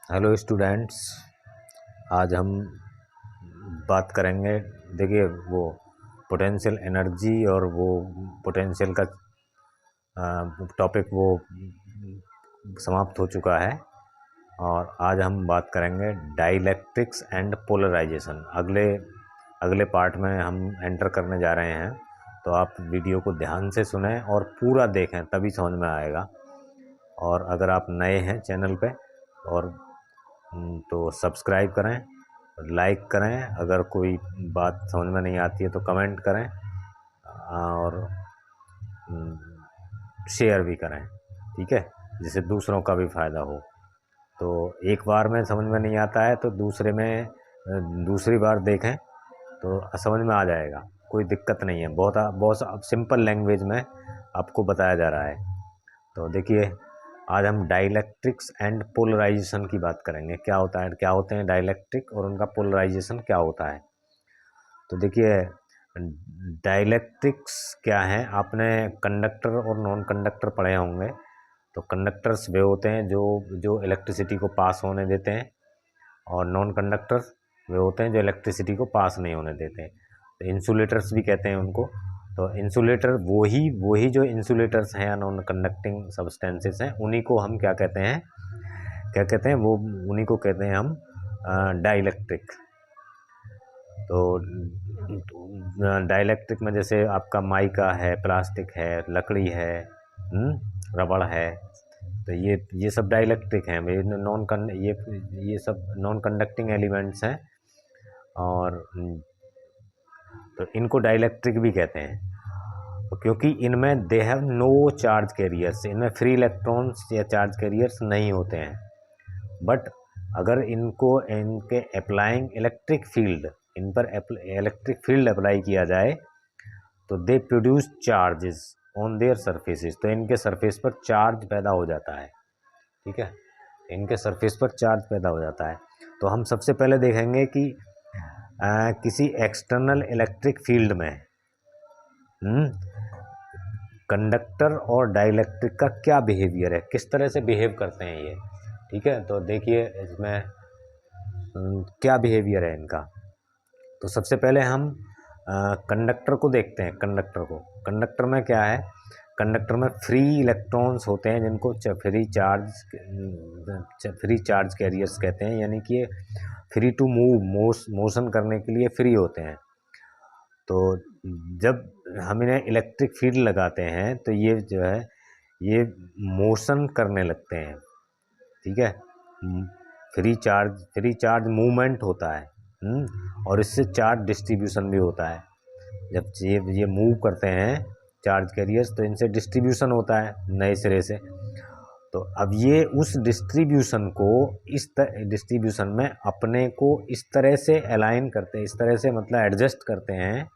Hello students. आज हम बात करेंगे। देखिए, वो पोटेंशियल एनर्जी और वो पोटेंशियल का टॉपिक वो समाप्त हो चुका है और आज हम बात करेंगे डाइलेक्ट्रिक्स एंड पोलराइजेशन। अगले अगले पार्ट में हम एंटर करने जा रहे हैं, तो आप वीडियो को ध्यान से सुनें और पूरा देखें, तभी समझ में आएगा। और अगर आप नए हैं चैनल पे और तो सब्सक्राइब करें, लाइक करें। अगर कोई बात समझ में नहीं आती है तो कमेंट करें और शेयर भी करें, ठीक है, जिससे दूसरों का भी फ़ायदा हो। तो एक बार में समझ में नहीं आता है तो दूसरी बार देखें तो समझ में आ जाएगा, कोई दिक्कत नहीं है। बहुत बहुत सिंपल लैंग्वेज में आपको बताया जा रहा है। तो देखिए, आज हम डाइलेक्ट्रिक्स एंड पोलराइजेशन की बात करेंगे। क्या होते हैं डाइलेक्ट्रिक और उनका पोलराइजेशन क्या होता है। तो देखिए, डाइलेक्ट्रिक्स क्या है, आपने कंडक्टर और नॉन कंडक्टर पढ़े होंगे। तो कंडक्टर्स वे होते हैं जो जो इलेक्ट्रिसिटी को पास होने देते हैं, और नॉन कंडक्टर्स वे होते हैं जो इलेक्ट्रिसिटी को पास नहीं होने देते हैं। तो इंसुलेटर्स भी कहते हैं उनको। तो इंसुलेटर वही जो इंसुलेटर्स हैं या नॉन कंडक्टिंग सब्सटेंसेस हैं, उन्हीं को हम क्या कहते हैं वो उन्हीं को कहते हैं हम डाइलेक्ट्रिक। तो डाइलेक्ट्रिक में जैसे आपका माइका है, प्लास्टिक है, लकड़ी है, रबड़ है। तो ये सब डाइलेक्ट्रिक हैं। ये सब नॉन कंडक्टिंग एलिमेंट्स हैं, और तो इनको डाइलेक्ट्रिक भी कहते हैं। तो क्योंकि इनमें they have no charge carriers, इनमें फ्री इलेक्ट्रॉन्स या चार्ज कैरियर्स नहीं होते हैं। बट अगर इनके अप्लाइंग इलेक्ट्रिक फील्ड, इन पर इलेक्ट्रिक फील्ड अप्लाई किया जाए तो they produce charges on their surfaces. तो इनके सरफेस पर चार्ज पैदा हो जाता है, ठीक है, इनके सरफेस पर चार्ज पैदा हो जाता है। तो हम सबसे पहले देखेंगे कि किसी एक्सटर्नल इलेक्ट्रिक फील्ड में कंडक्टर और डाइलेक्ट्रिक का क्या बिहेवियर है, किस तरह से बिहेव करते हैं ये, ठीक है। तो देखिए, इसमें क्या बिहेवियर है इनका। तो सबसे पहले हम कंडक्टर को देखते हैं। कंडक्टर में क्या है, कंडक्टर में फ्री इलेक्ट्रॉन्स होते हैं जिनको फ्री चार्ज कैरियर्स कहते हैं, यानी कि फ्री टू मूव, मोशन करने के लिए फ्री होते हैं। तो जब हम इन्हें इलेक्ट्रिक फील्ड लगाते हैं तो ये जो है ये मोशन करने लगते हैं, ठीक है। फ्री चार्ज मूवमेंट होता है, और इससे चार्ज डिस्ट्रीब्यूशन भी होता है। जब ये मूव करते हैं चार्ज कैरियर्स तो इनसे डिस्ट्रीब्यूशन होता है नए सिरे से। तो अब ये उस डिस्ट्रीब्यूशन में अपने को इस तरह से अलाइन करते हैं, इस तरह से मतलब एडजस्ट करते हैं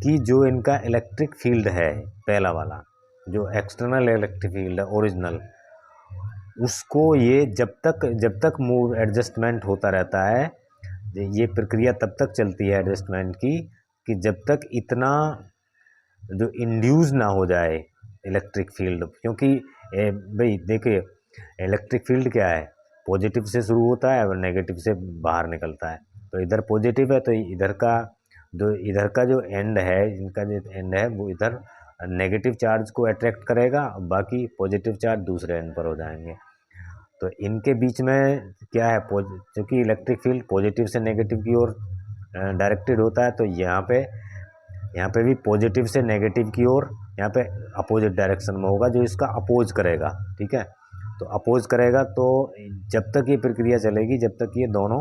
कि जो इनका इलेक्ट्रिक फील्ड है, पहला वाला जो एक्सटर्नल इलेक्ट्रिक फील्ड है ओरिजिनल, उसको ये जब तक मूव एडजस्टमेंट होता रहता है, ये प्रक्रिया तब तक चलती है एडजस्टमेंट की कि जब तक इतना जो इंड्यूस ना हो जाए इलेक्ट्रिक फील्ड। क्योंकि भाई देखिए, इलेक्ट्रिक फील्ड क्या है, पॉजिटिव से शुरू होता है और नेगेटिव से बाहर निकलता है। तो इधर पॉजिटिव है तो इधर का जो एंड है, इनका जो एंड है वो इधर नेगेटिव चार्ज को अट्रैक्ट करेगा, बाकी पॉजिटिव चार्ज दूसरे एंड पर हो जाएंगे। तो इनके बीच में क्या है, क्योंकि इलेक्ट्रिक फील्ड पॉजिटिव से नेगेटिव की ओर डायरेक्टेड होता है, तो यहाँ पे भी पॉजिटिव से नेगेटिव की ओर यहाँ पे अपोजिट डायरेक्शन में होगा जो इसका अपोज करेगा, ठीक है। तो अपोज करेगा तो जब तक ये प्रक्रिया चलेगी, जब तक ये दोनों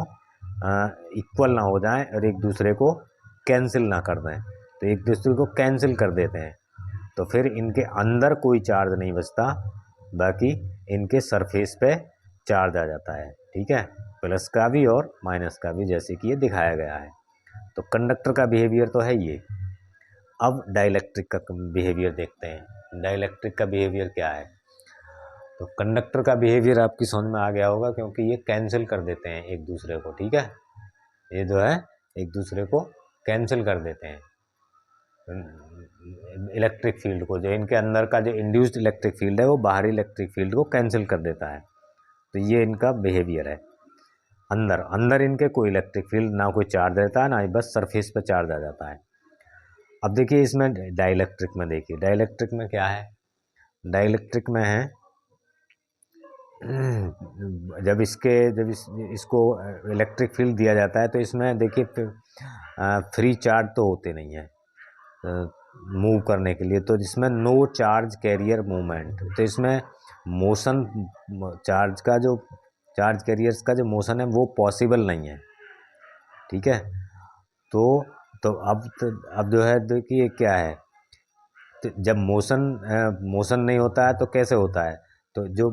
इक्वल ना हो जाएं और एक दूसरे को कैंसिल ना कर दें। तो एक दूसरे को कैंसिल कर देते हैं तो फिर इनके अंदर कोई चार्ज नहीं बचता, बाकी इनके सरफेस पे चार्ज आ जाता है, ठीक है, प्लस का भी और माइनस का भी, जैसे कि ये दिखाया गया है। तो कंडक्टर का बिहेवियर तो है ये। अब डाइलेक्ट्रिक का बिहेवियर देखते हैं। डाइलेक्ट्रिक का बिहेवियर क्या है। तो कंडक्टर का बिहेवियर आपकी समझ में आ गया होगा, क्योंकि ये कैंसिल कर देते हैं एक दूसरे को, ठीक है, ये जो है एक दूसरे को कैंसिल कर देते हैं इलेक्ट्रिक फील्ड को। जो इनके अंदर का जो इंड्यूस्ड इलेक्ट्रिक फील्ड है वो बाहरी इलेक्ट्रिक फील्ड को कैंसिल कर देता है। तो ये इनका बिहेवियर है। अंदर अंदर इनके कोई इलेक्ट्रिक फील्ड ना कोई चार्ज रहता है ना ही बस सरफेस पे चार्ज आ जाता है। अब देखिए इसमें डाइलेक्ट्रिक में, देखिए डाइलेक्ट्रिक में क्या है, डाइलेक्ट्रिक में है जब इसको इलेक्ट्रिक फील्ड दिया जाता है तो इसमें देखिए फ्री चार्ज तो होते नहीं है मूव करने के लिए, तो इसमें नो चार्ज कैरियर मूवमेंट, तो इसमें मोशन चार्ज कैरियर्स का जो मोशन है वो पॉसिबल नहीं है। ठीक है, तो अब जो है देखिए क्या है, तो जब मोशन नहीं होता है तो कैसे होता है, तो जो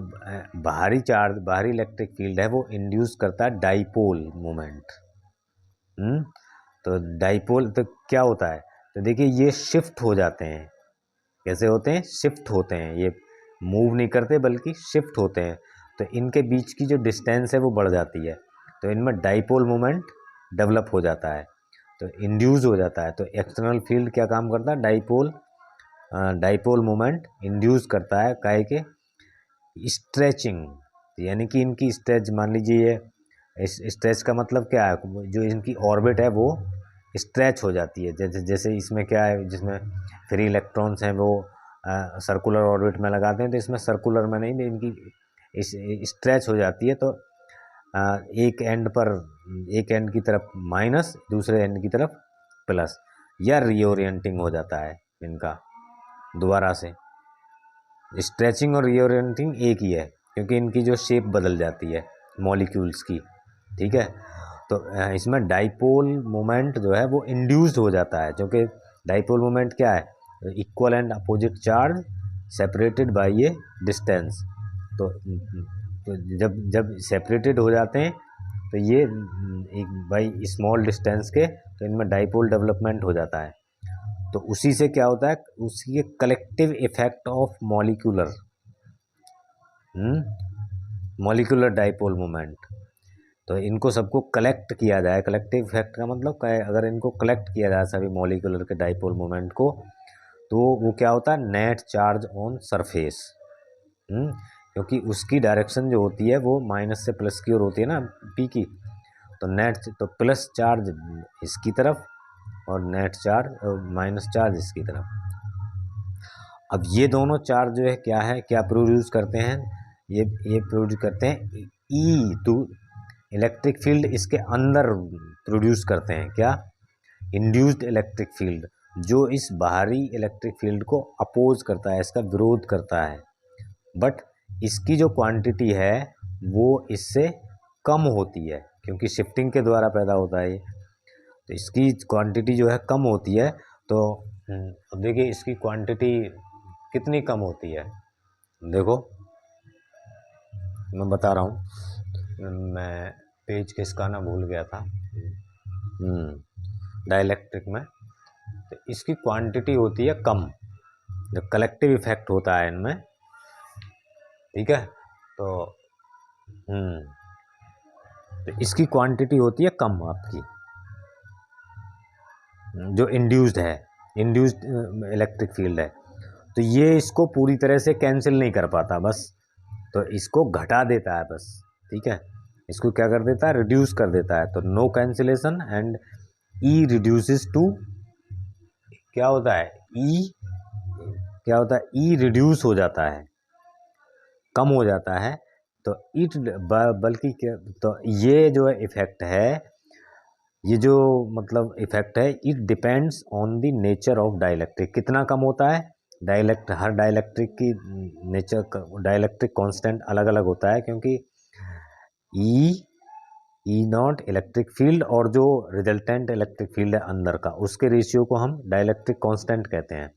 बाहरी इलेक्ट्रिक फील्ड है वो इंड्यूस करता है डाइपोल मोमेंट। तो डाइपोल तो क्या होता है, तो देखिए ये शिफ्ट हो जाते हैं, कैसे होते हैं, शिफ्ट होते हैं, ये मूव नहीं करते बल्कि शिफ्ट होते हैं, तो इनके बीच की जो डिस्टेंस है वो बढ़ जाती है, तो इनमें डाइपोल मोमेंट डेवलप हो जाता है, तो इंड्यूस हो जाता है। तो एक्सटर्नल फील्ड क्या काम करता है, डाइपोल मोमेंट इंड्यूस करता है, काहे के स्ट्रेचिंग, यानी कि इनकी स्ट्रेच, मान लीजिए इस स्ट्रेच का मतलब क्या है, जो इनकी ऑर्बिट है वो स्ट्रेच हो जाती है, जैसे इसमें क्या है, जिसमें फ्री इलेक्ट्रॉन्स हैं वो सर्कुलर ऑर्बिट में लगाते हैं, तो इसमें सर्कुलर में नहीं, इनकी स्ट्रेच हो जाती है, तो एक एंड की तरफ माइनस, दूसरे एंड की तरफ प्लस, या रीओरिएंटिंग हो जाता है इनका दोबारा से। स्ट्रेचिंग और रीओरिएंटिंग एक ही है, क्योंकि इनकी जो शेप बदल जाती है मॉलिक्यूल्स की। ठीक है, तो इसमें डाइपोल मोमेंट जो है वो इंड्यूस्ड हो जाता है, क्योंकि डाइपोल मोमेंट क्या है, equal and opposite charge separated by A distance, तो जब सेपरेटेड हो जाते हैं तो ये एक बाई स्मॉल डिस्टेंस के, तो इनमें डाइपोल डेवलपमेंट हो जाता है, तो उसी से क्या होता है, उसी के collective effect of molecular dipole moment, तो इनको सबको कलेक्ट किया जाए, कलेक्टिव इफेक्ट का मतलब क्या है, अगर इनको कलेक्ट किया जाए सभी मॉलिक्यूलर के डाइपोल मोमेंट को, तो वो क्या होता है, नेट चार्ज ऑन सरफेस, क्योंकि उसकी डायरेक्शन जो होती है वो माइनस से प्लस की ओर होती है ना, पी की, तो प्लस चार्ज इसकी तरफ और नेट चार्ज और माइनस चार्ज इसकी तरफ। अब ये दोनों चार्ज जो है क्या प्रोड्यूस करते हैं, ये प्रोड्यूस करते हैं इलेक्ट्रिक फील्ड इसके अंदर प्रोड्यूस करते हैं, क्या, इंड्यूस्ड इलेक्ट्रिक फील्ड, जो इस बाहरी इलेक्ट्रिक फील्ड को अपोज करता है, इसका विरोध करता है, बट इसकी जो क्वांटिटी है वो इससे कम होती है, क्योंकि शिफ्टिंग के द्वारा पैदा होता है ये, तो इसकी क्वांटिटी जो है कम होती है। तो अब देखिए इसकी क्वांटिटी कितनी कम होती है, देखो मैं बता रहा हूँ, मैं पेज किसका ना भूल गया था, डाइलेक्ट्रिक में, तो इसकी क्वांटिटी होती है कम, जो कलेक्टिव इफेक्ट होता है इनमें, ठीक है, तो इसकी क्वांटिटी होती है कम आपकी, जो इंड्यूस्ड इलेक्ट्रिक फील्ड है, तो ये इसको पूरी तरह से कैंसिल नहीं कर पाता, बस तो इसको घटा देता है बस, ठीक है, इसको क्या कर देता है, रिड्यूस कर देता है, तो no cancellation and E reduces to, क्या होता है, ई रिड्यूस हो जाता है, कम हो जाता है, तो बल्कि क्या, तो ये जो इफेक्ट है, ये जो मतलब इफेक्ट है, it depends on the nature of dielectric, कितना कम होता है, हर डाइलेक्ट्रिक की नेचर, डाइलेक्ट्रिक कांस्टेंट अलग अलग होता है, क्योंकि ई नॉट इलेक्ट्रिक फील्ड और जो रिजल्टेंट इलेक्ट्रिक फील्ड है अंदर का, उसके रेशियो को हम डाइलेक्ट्रिक कांस्टेंट कहते हैं,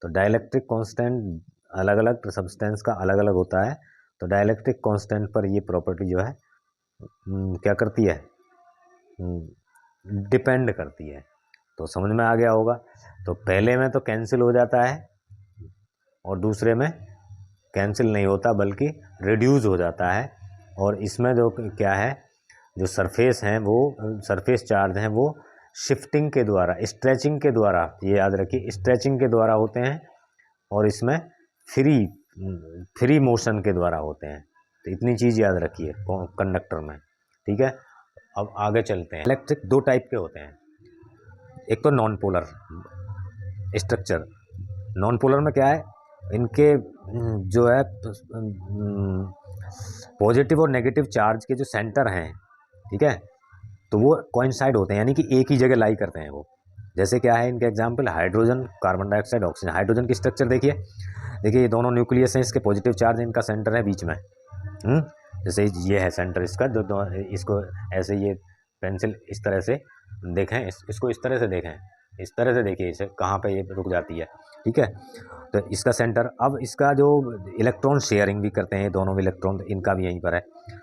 तो डाइलेक्ट्रिक कांस्टेंट अलग अलग सब्सटेंस का अलग अलग होता है, तो डाइलेक्ट्रिक कांस्टेंट पर ये प्रॉपर्टी जो है क्या करती है, डिपेंड करती है, तो समझ में आ गया होगा। तो पहले में तो कैंसिल हो जाता है और दूसरे में कैंसिल नहीं होता बल्कि रिड्यूस हो जाता है, और इसमें जो क्या है, जो सरफेस हैं वो सरफेस चार्ज हैं वो शिफ्टिंग के द्वारा, स्ट्रेचिंग के द्वारा, ये याद रखिए स्ट्रेचिंग के द्वारा होते हैं, और इसमें फ्री मोशन के द्वारा होते हैं, तो इतनी चीज़ याद रखिए कंडक्टर में, ठीक है। अब आगे चलते हैं। इलेक्ट्रिक दो टाइप के होते हैं, एक तो non polar structure. Non polar में क्या है, इनके जो है पॉजिटिव और नेगेटिव चार्ज के जो सेंटर हैं, ठीक है, तो वो कोइंसाइड होते हैं, यानी कि एक ही जगह लाई करते हैं वो। जैसे क्या है इनके example, hydrogen, carbon dioxide, oxygen. Hydrogen की स्ट्रक्चर देखिए, ये दोनों न्यूक्लियस हैं, इसके पॉजिटिव चार्ज इनका सेंटर है बीच में। जैसे ये है सेंटर इसका, जो इसको ऐसे ये पेंसिल इस तरह से देखें, इसको इस तरह से देखें, इस तरह से देखिए इसे, कहाँ पे ये रुक जाती है, ठीक है। तो इसका सेंटर, अब इसका जो इलेक्ट्रॉन शेयरिंग भी करते हैं दोनों इलेक्ट्रॉन, इनका भी यहीं पर है।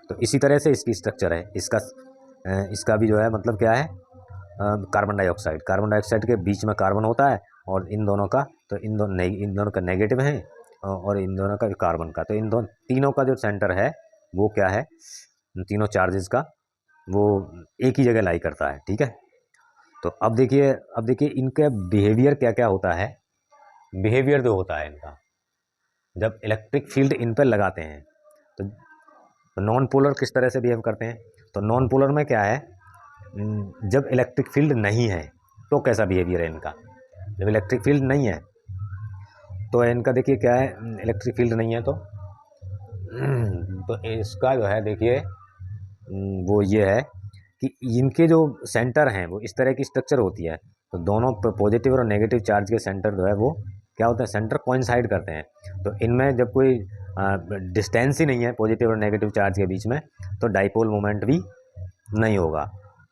तो इसी तरह से इसकी स्ट्रक्चर है, इसका भी जो है मतलब क्या है, कार्बन डाइऑक्साइड के बीच में कार्बन होता है, और इन दोनों का, तो इन दोनों का नेगेटिव है, और इन दोनों का कार्बन का, तो इन दोनों तीनों का जो सेंटर है वो क्या है, तीनों चार्जेस का वो एक ही जगह लाई करता है, ठीक है। तो अब देखिए इनका बिहेवियर क्या क्या होता है। बिहेवियर जो होता है इनका, जब इलेक्ट्रिक फील्ड इन पर लगाते हैं तो नॉन पोलर किस तरह से बिहेव करते हैं। तो नॉन पोलर में क्या है, जब इलेक्ट्रिक फील्ड नहीं है तो कैसा बिहेवियर है इनका। जब इलेक्ट्रिक फील्ड नहीं है तो इनका देखिए क्या है, इलेक्ट्रिक फील्ड नहीं है तो इसका जो है देखिए वो ये है कि इनके जो सेंटर हैं वो इस तरह की स्ट्रक्चर होती है। तो दोनों पॉजिटिव और नेगेटिव चार्ज के सेंटर जो है वो क्या होता है, सेंटर कोइंसाइड करते हैं। तो इनमें जब कोई डिस्टेंस ही नहीं है पॉजिटिव और नेगेटिव चार्ज के बीच में, तो डाइपोल मोमेंट भी नहीं होगा।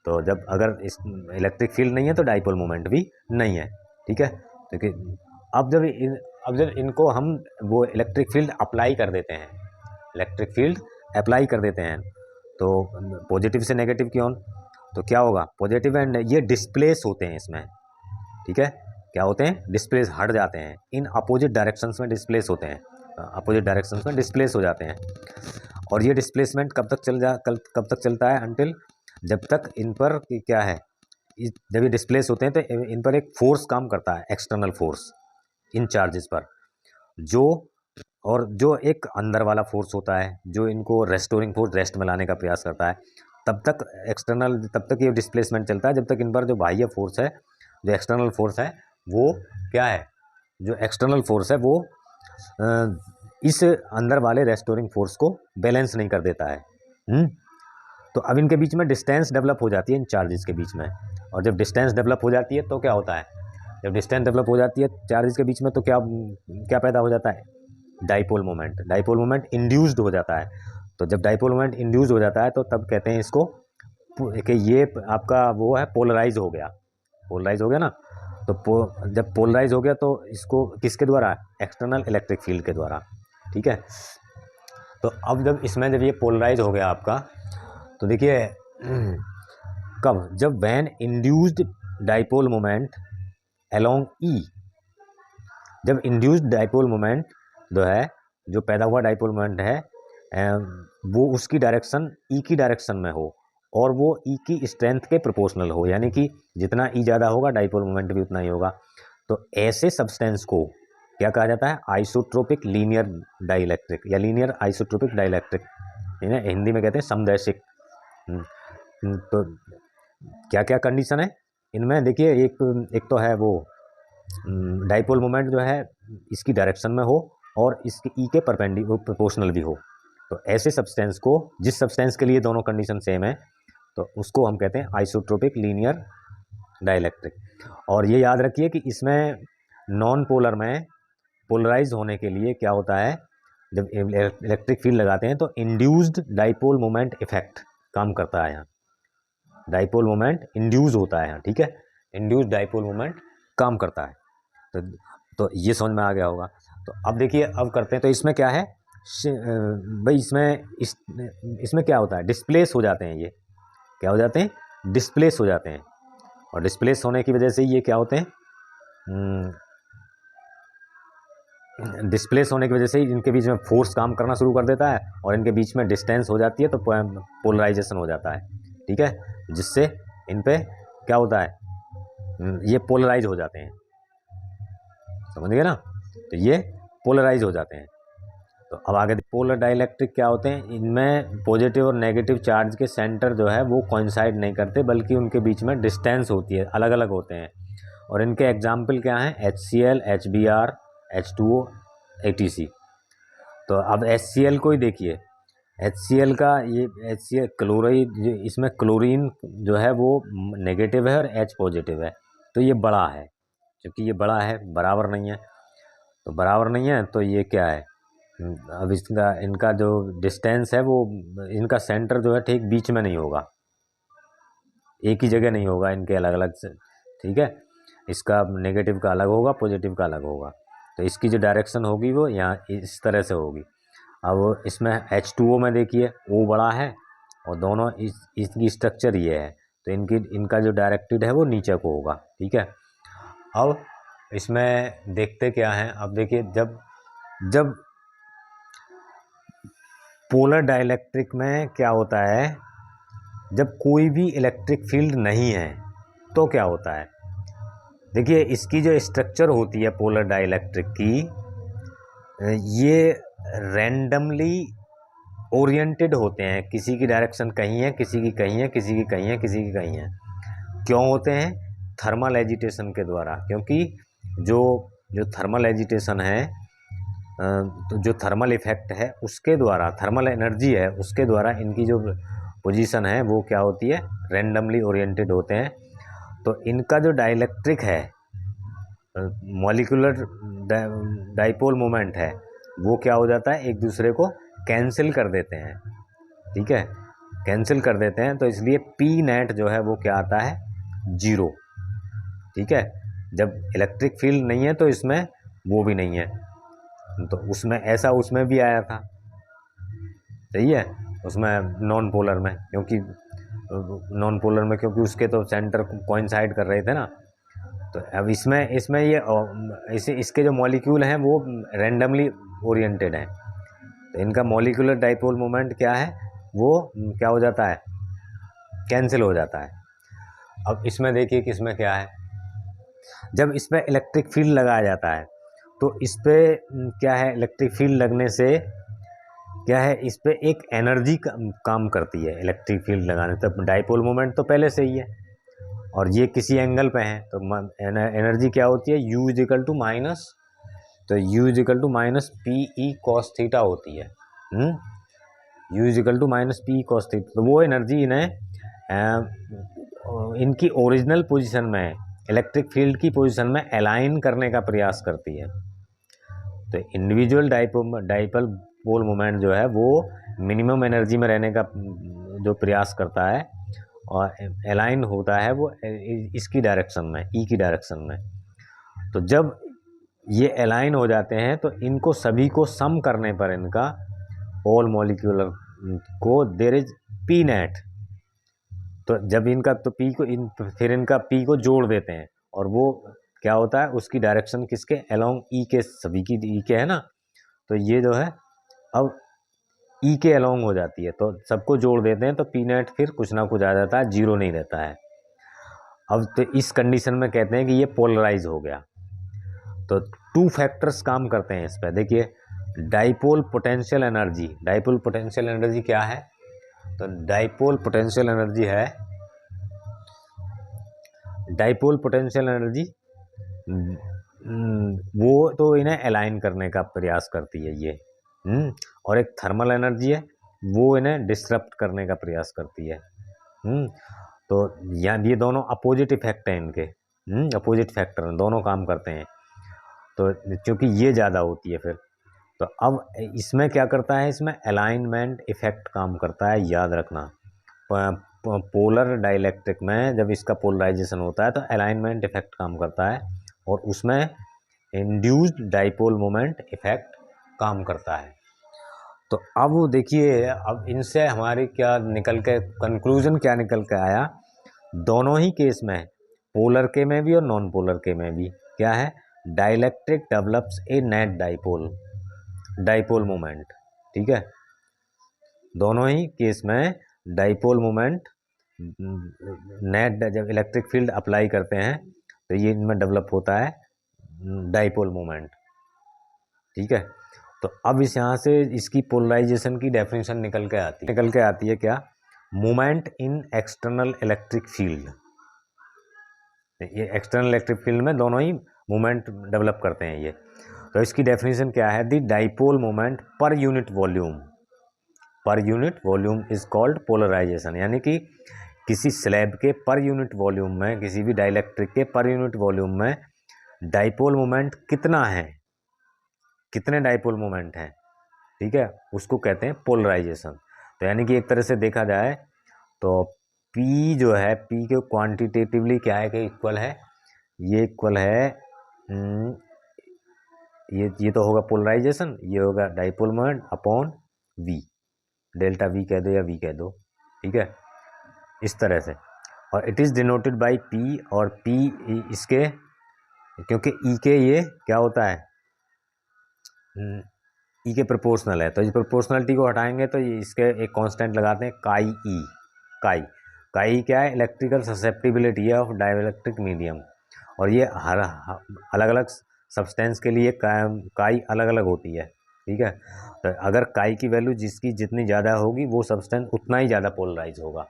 तो जब अगर इस इलेक्ट्रिक फील्ड नहीं है तो डाइपोल मोमेंट भी नहीं है, ठीक है। क्योंकि अब जब इनको हम वो इलेक्ट्रिक फील्ड अप्लाई कर देते हैं, इलेक्ट्रिक फील्ड अप्लाई कर देते हैं, तो पॉजिटिव से नेगेटिव की ओर, तो क्या होगा, पॉजिटिव एंड ये डिस्प्लेस होते हैं इसमें, ठीक है। क्या होते हैं, डिस्प्लेस, हट जाते हैं, इन अपोजिट डायरेक्शंस में डिस्प्लेस होते हैं, अपोजिट डायरेक्शंस में डिस्प्लेस हो जाते हैं। और ये डिस्प्लेसमेंट कब तक चलता है, अंटिल जब तक इन पर क्या है, जब ये डिस्प्लेस होते हैं तो इन पर एक फोर्स काम करता है, एक्सटर्नल फोर्स इन चार्जेस पर, जो एक अंदर वाला फोर्स होता है जो इनको रेस्टोरिंग फोर्स, रेस्ट में लाने का प्रयास करता है। तब तक ये डिस्प्लेसमेंट चलता है जब तक इन पर जो बाह्य फोर्स है, जो एक्सटर्नल फोर्स है वो क्या है, जो एक्सटर्नल फोर्स है वो इस अंदर वाले रेस्टोरिंग फोर्स को बैलेंस नहीं कर देता है। तो अब इनके बीच में डिस्टेंस डेवलप हो जाती है इन चार्जेस के बीच में। और जब डिस्टेंस डेवलप हो जाती है तो क्या होता है, जब डिस्टेंस डेवलप हो जाती है चार्जेस के बीच में तो क्या पैदा हो जाता है, डाइपोल मोमेंट इंड्यूस्ड हो जाता है। तो जब डाइपोल मोमेंट इंड्यूस हो जाता है तो तब कहते हैं इसको कि ये आपका वो है, पोलराइज हो गया ना। तो जब पोलराइज हो गया तो इसको किसके द्वारा, एक्सटर्नल इलेक्ट्रिक फील्ड के द्वारा, ठीक है। तो अब जब ये पोलराइज हो गया आपका, तो देखिए कब, जब when induced dipole moment along E, जब इंड्यूस्ड डाइपोल मोमेंट जो है, जो पैदा हुआ डाइपोल मोमेंट है वो उसकी डायरेक्शन ई की डायरेक्शन में हो, और वो ई की स्ट्रेंथ के प्रोपोर्शनल हो, यानी कि जितना ई ज़्यादा होगा डाइपोल मोमेंट भी उतना ही होगा। तो ऐसे सब्सटेंस को क्या कहा जाता है, आइसोट्रोपिक लीनियर डाइइलेक्ट्रिक या लीनियर आइसोट्रोपिक डाइइलेक्ट्रिक, हिंदी में कहते हैं समदैशिक। तो क्या क्या कंडीशन है इनमें, देखिए एक तो है वो डाइपोल मोमेंट जो है इसकी डायरेक्शन में हो और इसके ई के प्रोपोर्शनल भी हो। तो ऐसे सब्सटेंस को, जिस सब्सटेंस के लिए दोनों कंडीशन सेम है, तो उसको हम कहते हैं आइसोट्रोपिक लीनियर डाइइलेक्ट्रिक। और ये याद रखिए कि इसमें नॉन पोलर में पोलराइज होने के लिए क्या होता है, जब इलेक्ट्रिक फील्ड लगाते हैं तो इंड्यूस्ड डाइपोल मोमेंट इफेक्ट काम करता है यहाँ, डाइपोल मोमेंट इंड्यूस होता है यहाँ, ठीक है, इंड्यूस्ड डाइपोल मोमेंट काम करता है। तो ये समझ में आ गया होगा। तो अब देखिए, अब करते हैं, तो इसमें क्या है भाई, इसमें क्या होता है, डिस्प्लेस हो जाते हैं, ये क्या हो जाते हैं, डिस्प्लेस हो जाते हैं। और डिस्प्लेस होने की वजह से ये क्या होते हैं, डिस्प्लेस होने की वजह से इनके बीच में फोर्स काम करना शुरू कर देता है और इनके बीच में डिस्टेंस हो जाती है, तो पोलराइजेशन हो जाता है, ठीक है, जिससे इन पे क्या होता है, ये पोलराइज हो जाते हैं, समझ गए ना। तो ये पोलराइज हो जाते हैं। तो अब आगे पोलर डाइलेक्ट्रिक क्या होते हैं, इनमें पॉजिटिव और नेगेटिव चार्ज के सेंटर जो है वो कोइंसाइड नहीं करते, बल्कि उनके बीच में डिस्टेंस होती है, अलग अलग होते हैं। और इनके एग्जाम्पल क्या हैं, HCl, HBr, H2O, ATC। तो अब HCl को ही देखिए, HCl का ये HCl क्लोराइड, इसमें क्लोरीन जो है वो नेगेटिव है और H पॉजिटिव है, तो ये बड़ा है, क्योंकि ये बड़ा है, बराबर नहीं है, तो बराबर नहीं है तो ये क्या है, अब इसका इनका जो डिस्टेंस है वो, इनका सेंटर जो है ठीक बीच में नहीं होगा, एक ही जगह नहीं होगा, इनके अलग अलग से, ठीक है। इसका नेगेटिव का अलग होगा, पॉजिटिव का अलग होगा, तो इसकी जो डायरेक्शन होगी वो यहाँ इस तरह से होगी। अब इसमें H2O में देखिए O बड़ा है और दोनों इसकी स्ट्रक्चर ये है, तो इनका जो डायरेक्टेड है वो नीचे को होगा, ठीक है। अब इसमें देखते क्या है, अब देखिए जब पोलर डाइलेक्ट्रिक में क्या होता है, जब कोई भी इलेक्ट्रिक फील्ड नहीं है तो क्या होता है, देखिए इसकी जो स्ट्रक्चर होती है पोलर डाइलेक्ट्रिक की, ये रैंडमली ओरिएंटेड होते हैं, किसी की डायरेक्शन कहीं है, किसी की कहीं है, किसी की कहीं है, किसी की कहीं है। क्यों होते हैं, थर्मल एजिटेशन के द्वारा, क्योंकि जो जो थर्मल एजिटेशन है, तो जो थर्मल इफेक्ट है उसके द्वारा, थर्मल एनर्जी है उसके द्वारा इनकी जो पोजीशन है वो क्या होती है, रैंडमली ओरिएंटेड होते हैं। तो इनका जो डाइलेक्ट्रिक है, मॉलिक्यूलर डाइपोल मोमेंट है, वो क्या हो जाता है, एक दूसरे को कैंसिल कर देते हैं, ठीक है, कैंसिल कर देते हैं। तो इसलिए पी नेट जो है वो क्या आता है, 0, ठीक है। जब इलेक्ट्रिक फील्ड नहीं है तो इसमें वो भी नहीं है, तो उसमें ऐसा उसमें भी आया था, सही है, उसमें नॉन पोलर में, क्योंकि उसके तो सेंटर कोइंसाइड कर रहे थे ना। तो अब इसमें ये इसके जो मॉलिक्यूल हैं वो रैंडमली ओरिएंटेड हैं, तो इनका मॉलिक्यूलर डाइपोल मोमेंट क्या है, वो क्या हो जाता है, कैंसिल हो जाता है। अब इसमें देखिए कि इसमें क्या है, जब इस पर इलेक्ट्रिक फील्ड लगाया जाता है तो इस पर क्या है, इलेक्ट्रिक फील्ड लगने से क्या है, इस पर एक एनर्जी काम करती है, इलेक्ट्रिक फील्ड लगाने तब डाइपोल मोमेंट तो पहले से ही है और ये किसी एंगल पे है, तो एनर्जी क्या होती है, U इजिकल टू माइनस, तो U is equal to minus P E cos theta होती है, U is equal to minus P E cos theta. तो वो एनर्जी इन्हें इनकी ओरिजिनल पोजीशन में, इलेक्ट्रिक फील्ड की पोजीशन में अलाइन करने का प्रयास करती है। तो इंडिविजुअल डाइपोल पोल मोमेंट जो है वो मिनिमम एनर्जी में रहने का जो प्रयास करता है और अलाइन होता है वो इसकी डायरेक्शन में, ई की डायरेक्शन में। तो जब ये अलाइन हो जाते हैं तो इनको सभी को सम करने पर इनका ऑल मॉलिक्यूलर को देयर इज पी नेट, तो जब इनका तो फिर इनका पी को जोड़ देते हैं और वो क्या होता है, उसकी डायरेक्शन किसके अलोंग ई के, सभी की ई के है ना, तो ये जो है अब ई के अलोंग हो जाती है, तो सबको जोड़ देते हैं तो पी नेट फिर कुछ ना कुछ आ जाता है, 0 नहीं रहता है। अब तो इस कंडीशन में कहते हैं कि ये पोलराइज हो गया। तो 2 फैक्टर्स काम करते हैं इस पर, देखिए dipole potential energy, dipole potential energy क्या है, तो डाइपोल पोटेंशियल एनर्जी है, डाइपोल पोटेंशियल एनर्जी वो तो इन्हें अलाइन करने का प्रयास करती है ये, और एक थर्मल एनर्जी है वो इन्हें डिसरप्ट करने का प्रयास करती है। तो यहाँ ये दोनों अपोजिट इफेक्ट हैं इनके, अपोजिट फैक्टर दोनों काम करते हैं, तो क्योंकि ये ज़्यादा होती है फिर, तो अब इसमें क्या करता है, इसमें अलाइनमेंट इफेक्ट काम करता है, याद रखना। पोलर डाइलेक्ट्रिक में जब इसका पोलराइजेशन होता है तो अलाइनमेंट इफेक्ट काम करता है और उसमें इंड्यूस्ड डाइपोल मोमेंट इफेक्ट काम करता है। तो अब देखिए, अब इनसे हमारी क्या निकल के कंक्लूजन क्या निकल के आया, दोनों ही केस में, पोलर के में भी और नॉन पोलर के में भी क्या है, डाइलेक्ट्रिक डेवलप्स ए नेट डाइपोल मोमेंट, ठीक है। दोनों ही केस में डाइपोल मोमेंट नेट, जब इलेक्ट्रिक फील्ड अप्लाई करते हैं तो ये इनमें डेवलप होता है डाइपोल मोमेंट, ठीक है। तो अब इस यहाँ से इसकी पोलराइजेशन की डेफिनेशन निकल के आती है क्या, movement in external electric field. ये एक्सटर्नल इलेक्ट्रिक फील्ड में दोनों ही मूवमेंट डेवलप करते हैं ये। तो इसकी डेफिनेशन क्या है, the dipole moment per unit volume is called polarization. यानी कि किसी स्लैब के पर यूनिट वॉल्यूम में, किसी भी डाइलेक्ट्रिक के पर यूनिट वॉल्यूम में डाइपोल मोमेंट कितना है, कितने डाइपोल मोमेंट हैं, ठीक है, उसको कहते हैं पोलराइजेशन। तो यानी कि एक तरह से देखा जाए तो P जो है, P के क्वांटिटेटिवली क्या है कि इक्वल है, ये इक्वल है, ये तो होगा पोलराइजेशन, ये होगा dipole moment upon V, delta V कह दो या V कह दो, ठीक है, इस तरह से। और it is denoted by P, और P इसके, क्योंकि E के ये क्या होता है, E के प्रोपोर्शनल है, तो इस प्रोपोर्शनलिटी को हटाएंगे तो ये इसके एक कांस्टेंट लगाते हैं काई E। काई क्या है, electrical susceptibility of dielectric medium, और ये हर अलग अलग सब्सटेंस के लिए काई अलग अलग होती है, ठीक है। तो अगर काई की वैल्यू जिसकी जितनी ज़्यादा होगी वो सब्सटेंस उतना ही ज़्यादा पोलराइज होगा।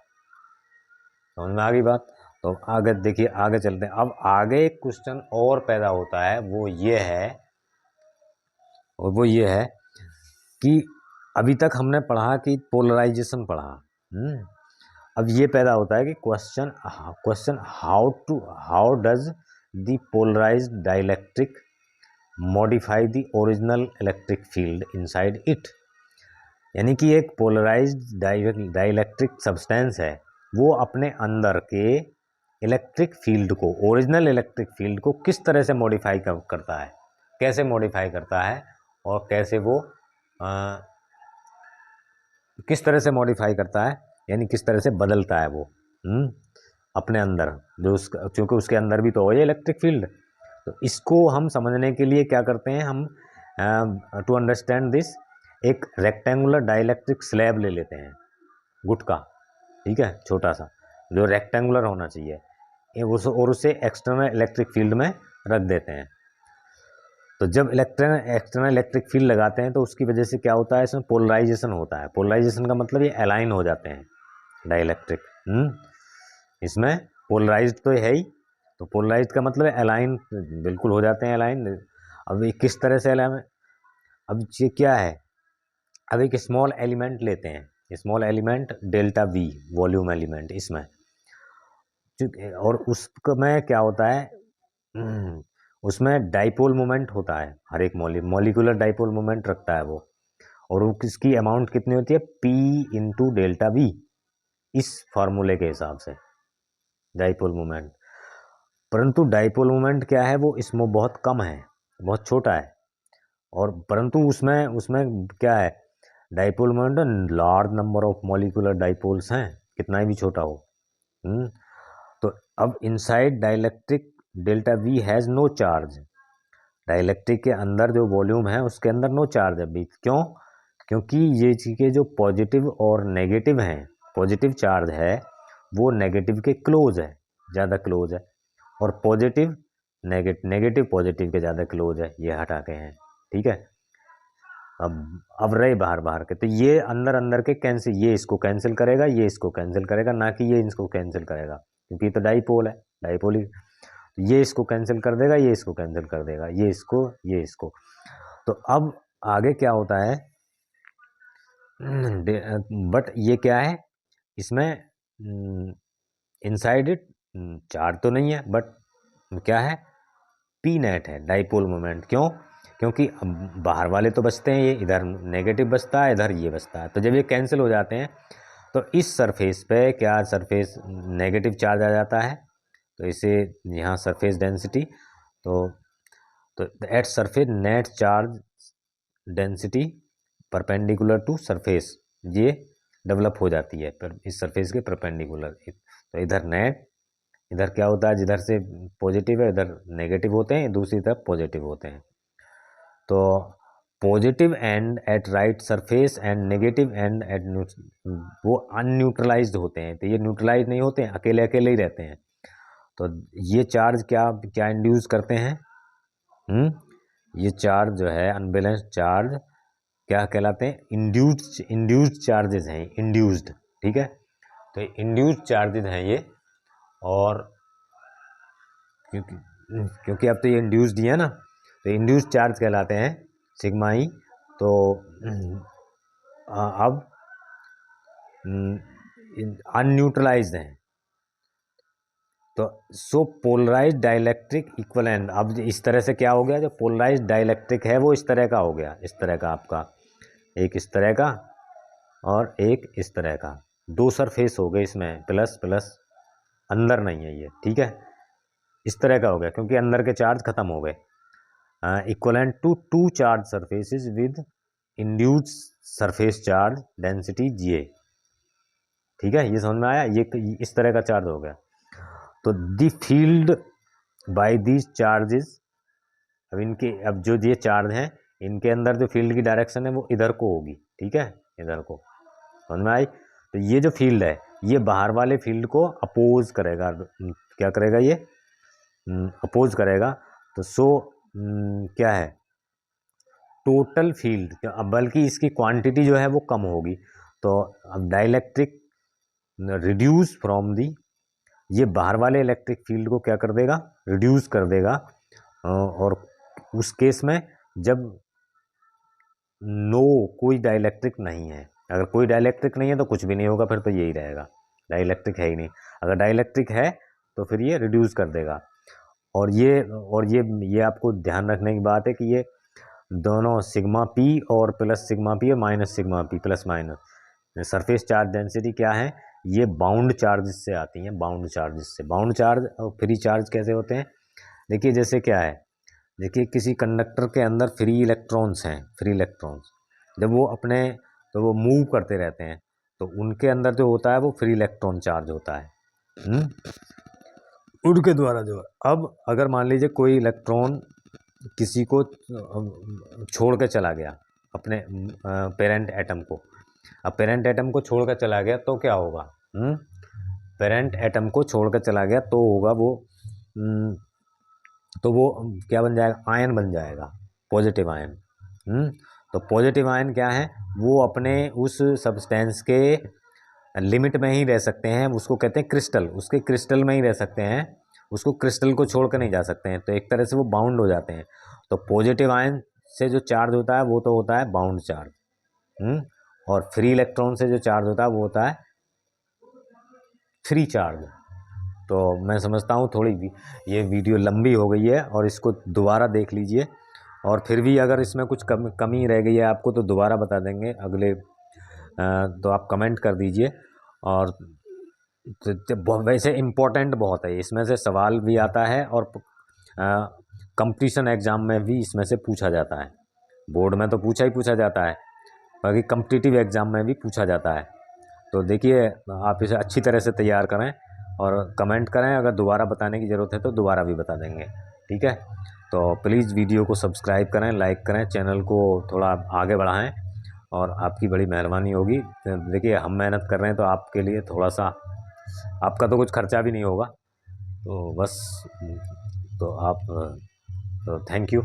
समझ में आ गई बात। तो आगे देखिए, आगे चलते हैं। अब आगे एक क्वेश्चन और पैदा होता है, वो ये है कि अभी तक हमने पढ़ा कि पोलराइजेशन पढ़ा, अब ये पैदा होता है कि question how does the polarized dielectric modify the original electric field inside it. यानी कि एक पोलराइज्ड डाइलेक्ट्रिक सब्सटेंस है, वो अपने अंदर के इलेक्ट्रिक फील्ड को, ओरिजिनल इलेक्ट्रिक फील्ड को किस तरह से मॉडिफाई करता है, कैसे मॉडिफाई करता है, और कैसे वो किस तरह से मॉडिफाई करता है, यानी किस तरह से बदलता है वो अपने अंदर, जो उसका, क्योंकि उसके अंदर भी तो है इलेक्ट्रिक फील्ड। तो इसको हम समझने के लिए क्या करते हैं, हम टू अंडरस्टैंड दिस एक रेक्टेंगुलर डाइलेक्ट्रिक स्लैब ले लेते हैं, गुटका, ठीक है, छोटा सा, जो रेक्टेंगुलर होना चाहिए, और उसे एक्सटर्नल इलेक्ट्रिक फील्ड में रख देते हैं। तो जब एक्सटर्नल इलेक्ट्रिक फील्ड लगाते हैं तो उसकी वजह से क्या होता है, इसमें पोलराइजेशन होता है। पोलराइजेशन का मतलब ये अलाइन हो जाते हैं डाइलेक्ट्रिक, इसमें पोलराइज्ड तो है ही, तो पोलराइज्ड का मतलब है अलाइन, बिल्कुल हो जाते हैं अलाइन। अब ये किस तरह से अलाइन, अब ये क्या है, अब एक स्मॉल एलिमेंट लेते हैं, small element delta V volume element इसमें, और उसमें क्या होता है, उसमें डाइपोल मोमेंट होता है, हर एक मॉलिक्यूलर डाइपोल मोमेंट रखता है वो, और वो किसकी अमाउंट कितनी होती है, P इंटू डेल्टा V, इस फार्मूले के हिसाब से डाइपोल मोमेंट। परंतु डाइपोल मोमेंट क्या है, वो इसमें बहुत कम है, बहुत छोटा है, और परंतु उसमें क्या है, dipole moment large number of molecular dipoles हैं, कितना भी छोटा हो। तो अब inside dielectric delta V has no charge, dielectric के अंदर जो वॉल्यूम है उसके अंदर नो चार्ज है भी, क्यों, क्योंकि ये चीज़ें जो पॉजिटिव और नेगेटिव हैं, पॉजिटिव चार्ज है वो नेगेटिव के क्लोज है, ज़्यादा क्लोज है, और पॉजिटिव नेगेटिव पॉजिटिव के ज़्यादा क्लोज है, ये हटा के हैं, ठीक है। अब रहे बाहर के, तो ये अंदर के कैंसिल, ये इसको कैंसिल करेगा, ये इसको कैंसिल करेगा, ना कि ये इसको कैंसिल करेगा, क्योंकि ये तो डाइपोल है, डाइपोल ही, ये इसको कैंसिल कर देगा, ये इसको कैंसिल कर देगा, ये इसको। तो अब आगे क्या होता है, बट ये क्या है, इसमें इनसाइड इट चार्ज तो नहीं है, बट क्या है, P नेट है, डाइपोल मोमेंट। क्यों, क्योंकि बाहर वाले तो बचते हैं, ये इधर नेगेटिव बचता है, इधर ये बचता है, तो जब ये कैंसिल हो जाते हैं तो इस सरफेस पे क्या, सरफेस नेगेटिव चार्ज आ जाता है, तो इसे यहाँ सरफेस डेंसिटी, तो at surface net charge density perpendicular to surface, ये डेवलप हो जाती है पर इस सरफेस के परपेंडिकुलर। तो इधर नेट, इधर क्या होता है, जिधर से पॉजिटिव है इधर नेगेटिव होते हैं, दूसरी तरफ पॉजिटिव होते हैं। तो positive end at right surface end negative end at वो अनन्यूट्रलाइज्ड होते हैं, तो ये न्यूट्रलाइज नहीं होते हैं, अकेले अकेले ही रहते हैं। तो ये चार्ज क्या इंड्यूस करते हैं, ये चार्ज जो है अनबैलेंस्ड चार्ज क्या कहलाते हैं, इंड्यूस्ड चार्जेस हैं, इंड्यूस्ड, ठीक है। तो इंड्यूस्ड चार्जेस हैं ये, और क्योंकि अब तो ये इंड्यूस्ड ही है ना, तो इंड्यूस्ड चार्ज कहलाते हैं सिग्मा ई। तो अब अनन्यूट्रलाइज्ड हैं, तो सो पोलराइज डाइलेक्ट्रिक इक्विवेलेंट। अब इस तरह से क्या हो गया, जो पोलराइज डाइलेक्ट्रिक है वो इस तरह का हो गया, इस तरह का आपका, एक इस तरह का और एक इस तरह का, दो सरफेस हो गए इसमें, प्लस प्लस, अंदर नहीं है ये, ठीक है, इस तरह का हो गया क्योंकि अंदर के चार्ज खत्म हो गए। Equivalent to two charge surfaces with induced surface charge density Ga, ठीक है, ये समझ में आया, ये इस तरह का चार्ज हो गया। तो the field by these charges, अब जो ये चार्ज हैं इनके अंदर जो फील्ड की डायरेक्शन है वो इधर को होगी, ठीक है, इधर को, समझ में आई। तो ये जो फील्ड है ये बाहर वाले फील्ड को अपोज करेगा, क्या करेगा ये, अपोज करेगा। तो क्या है, टोटल फील्ड, बल्कि इसकी क्वांटिटी जो है वो कम होगी। तो अब डाइलेक्ट्रिक रिड्यूस फ्रॉम दी, ये बाहर वाले इलेक्ट्रिक फील्ड को क्या कर देगा, रिड्यूस कर देगा। और उस केस में जब कोई डाइलेक्ट्रिक नहीं है, अगर कोई डाइलेक्ट्रिक नहीं है तो कुछ भी नहीं होगा, फिर तो यही रहेगा, डाइलेक्ट्रिक है ही नहीं। अगर डाइलेक्ट्रिक है तो फिर ये रिड्यूस कर देगा। और ये आपको ध्यान रखने की बात है कि ये दोनों सिग्मा पी और प्लस सिग्मा पी और minus sigma P plus minus surface charge density क्या है, ये बाउंड चार्जेस से आती हैं, बाउंड चार्जेस से। बाउंड चार्ज और फ्री चार्ज कैसे होते हैं, देखिए जैसे क्या है, देखिए किसी कंडक्टर के अंदर फ्री इलेक्ट्रॉन्स हैं, फ्री इलेक्ट्रॉन्स जब वो तो वो मूव करते रहते हैं, तो उनके अंदर जो होता है वो फ्री इलेक्ट्रॉन चार्ज होता है, उनके द्वारा जो है। अब अगर मान लीजिए कोई इलेक्ट्रॉन किसी को छोड़ कर चला गया, अपने पेरेंट एटम को, अब पेरेंट एटम को छोड़ कर चला गया तो क्या होगा, पेरेंट एटम को छोड़ कर चला गया तो होगा वो क्या बन जाएगा, आयन बन जाएगा, पॉजिटिव आयन। तो पॉजिटिव आयन क्या है, वो अपने उस सब्सटेंस के लिमिट में ही रह सकते हैं, उसको कहते हैं क्रिस्टल, उसके क्रिस्टल में ही रह सकते हैं, उसको क्रिस्टल को छोड़ कर नहीं जा सकते हैं, तो एक तरह से वो बाउंड हो जाते हैं। तो पॉजिटिव आयन से जो चार्ज होता है वो तो होता है बाउंड चार्ज, और फ्री इलेक्ट्रॉन से जो चार्ज होता है वो होता है फ्री चार्ज। तो मैं समझता हूँ थोड़ी ये वीडियो लंबी हो गई है और इसको दोबारा देख लीजिए, और फिर भी अगर इसमें कुछ कमी रह गई है आपको तो दोबारा बता देंगे अगले, तो आप कमेंट कर दीजिए। और वैसे इम्पोर्टेंट बहुत है, इसमें से सवाल भी आता है और कंपटीशन एग्ज़ाम में भी इसमें से पूछा जाता है, बोर्ड में तो पूछा ही पूछा जाता है, बाकी कम्पिटिटिव एग्ज़ाम में भी पूछा जाता है। तो देखिए आप इसे अच्छी तरह से तैयार करें और कमेंट करें, अगर दोबारा बताने की ज़रूरत है तो दोबारा भी बता देंगे, ठीक है। तो प्लीज़ वीडियो को सब्सक्राइब करें, लाइक करें, चैनल को थोड़ा आगे बढ़ाएं, और आपकी बड़ी मेहरबानी होगी। देखिए हम मेहनत कर रहे हैं तो आपके लिए थोड़ा सा, आपका तो कुछ खर्चा भी नहीं होगा, तो बस, तो थैंक यू।